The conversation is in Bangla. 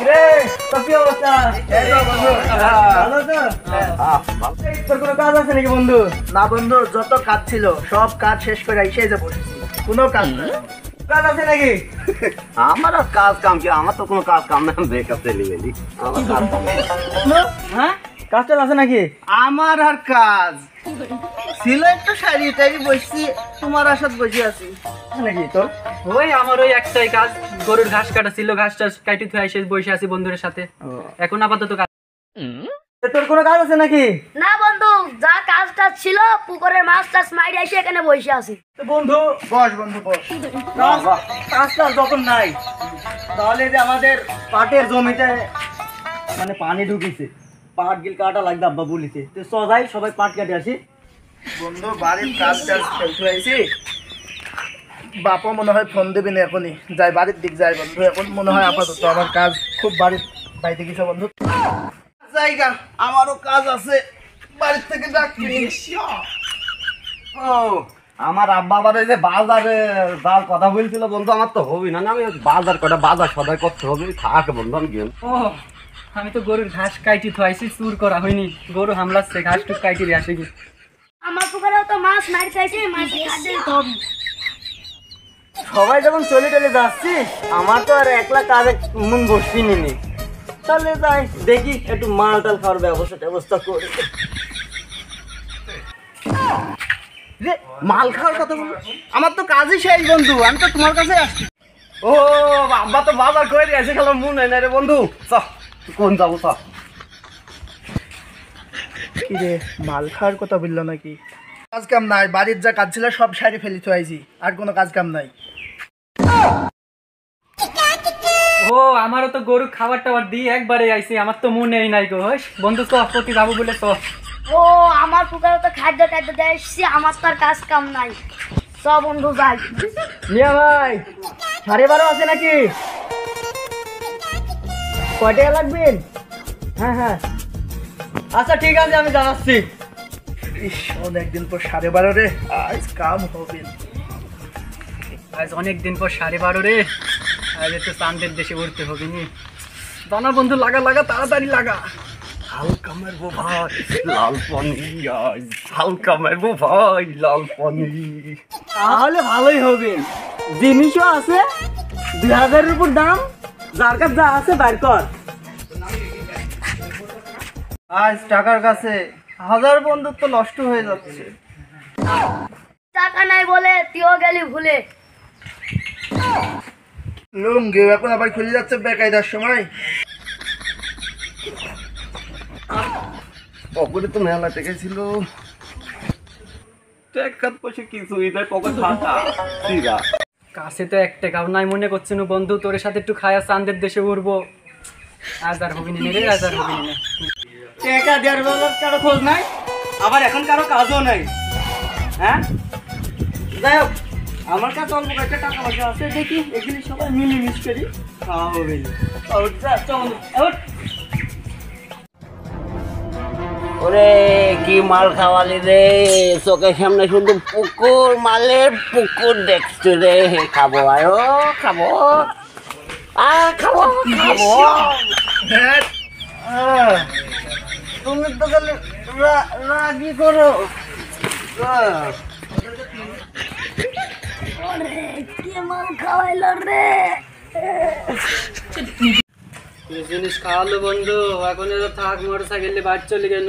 রে কি অবস্থা? ভালো তো? তোর কোনো কাজ আছে নাকি বন্ধু? না বন্ধু, যত কাজ ছিল সব কাজ শেষ করে এসে যে বসেছি, কোনো কাজ নাই। কাজ আছে নাকি? আমার আর কাজ কাম কি? আমার তো কোনো কাজ কাম না, বেকআপ চলে গেলি। হ্যাঁ, কাজটা আছে নাকি? আমার আর কাজ ছিল একটু শাড়ি টাড়ি বসছি, তোমার আসাদ বসে আছি। আছে নাকি তোর? ওই আমার ওই একটাই কাজ, গরুর ঘাস কাটা ছিল, ঘাসটা কাটি থুয়ে এসে বসে আছি বন্ধুদের সাথে। এখন আপাতত কাজ। তোর কোনো কাজ আছে নাকি? না বন্ধু, যা কাজটা ছিল পুকুরের মাছ টাছ মাইরে এসে এখানে বসে আছি। তো বন্ধু বস বন্ধু বস। কাজটা যখন নাই তাহলে যে আমাদের পাটের জমিতে মানে পানি ঢুকিছে, পাট গিল কাটা লাগবে আব্বা বলিছে, তো সবাই সবাই পাট কাটে আসি। বন্ধু বাড়ির কাজ টাজ ফেলতে হয়েছি, বাপা মনে হয় ফোন দেবেন এখনই, যাই বাড়ির দিক যাই বন্ধু। এখন মনে হয় আপাতত আমার কাজ খুব বাড়ির বাইরে গেছে বন্ধু। জায়গা আমারও কাজ আছে, বাড়ির থেকে ডাকছি। ও আমার আব্বা আবার ওই যে বাজারে যার কথা বলছিল বন্ধু, আমার তো হবি না, আমি বাজার বাজার সদাই করতে হবে, থাকে বন্ধু আমি গেম। ও আমি তো গরুর ঘাস কাটি থুয়াইছি, চুর করা হয়নি, গরু হামলাচ্ছে, ঘাস টুক কাটি দিয়ে আসে কি। আমার পুকুরেও তো মাছ মারি খাইছে, মাছ খাইতে তো হবে। সবাই যখন চলে চলে যাচ্ছি, আমার তো আর একলা কাজে মন বসবি নি, তাহলে যাই দেখি একটু মাল টাল খাওয়ার ব্যবস্থা করি। রে মাল খাওয়ার কথা বলো, আমার তো কাজই শেষ বন্ধু, আমি তো তোমার কাছে আসছি। ও আব্বা তো বাজার করে এসে গেল, মনে হয় না রে বন্ধু। চ কোন যাবো চ। কি রে মাল খাওয়ার কথা বললো নাকি? কাজ কাম নাই, বাড়ির যা কাজ ছিল সব সারি ফেলি তো আইছি, আর কোনো কাজ কাম নাই। ও আমারও তো গরু খাবার টাবার দিয়ে একবারে আইছি, আমার তো মনেই নাই গো। বন্ধু তো প্রতি যাবো বলে তো। ও আমার পুকুরে তো খাদ্য টাদ্য দিয়ে এসছি, আমার তো আর কাজ কাম নাই। সব বন্ধু যাই। মিয়া ভাই 12:30 আছে নাকি? কয় টাকা লাগবেন? হ্যাঁ হ্যাঁ, আচ্ছা ঠিক আছে, আমি জানাচ্ছি। ইস অনেকদিন পর 12:30 রে, আজ কাম হবে। আজ অনেকদিন পর 12:30 রে, আজ একটু চাঁদের দেশে উঠতে হবে নি। দানা বন্ধু লাগা লাগা, তাড়াতাড়ি লাগা। হালকা মারবো ভাই লাল পানি, হালকা মারবো ভাই লাল পানি। তাহলে ভালোই হবে, জিনিসও আছে, 2000-এর উপর দাম, যার কাছে যা আছে বাইর কর। আজ টাকার কাছে 1000 বন্ধুত্ব নষ্ট হয়ে যাচ্ছে। টাকা নাই বলে তুইও গেলি ভুলে। লুঙ্গি এখন আবার খুলে যাচ্ছে বেকায়দার সময়। পকেটে তো মেলা টাকা ছিল, টাকা পয়সা কিছুই নাই, পকেট ফাঁকা সিরা। কাছে তো এক টাকাও নাই, মনে করছি না বন্ধু তোর সাথে একটু খায়া চাঁদের দেশে উঠবো। আজ আর হবি নি রে, আজ আর হবি নি। টাকা দেওয়ার বেলার কারো খোঁজ নাই, আবার এখন কারো কাজও নাই। হ্যাঁ যাই হোক, আমার কাছে অল্প কয়েকটা টাকা পয়সা আছে, দেখি এগুলি সবাই মিলে মিস করি, খাওয়া হবে। চল ওরে কি মাল খাওয়ালি রে, চোখের সামনে শুধু পুকুর মালের পুকুর দেখছি রে। খাবো আয়ো খাবো, খাবো খাবো। তুমি তো খালি রাগি করো। কি মাল খাওয়াইলো রে। জিনিস খাওয়ালো বন্ধু, এখন থাক, মোটর সাইকেলে বাড়ি চলে গেল।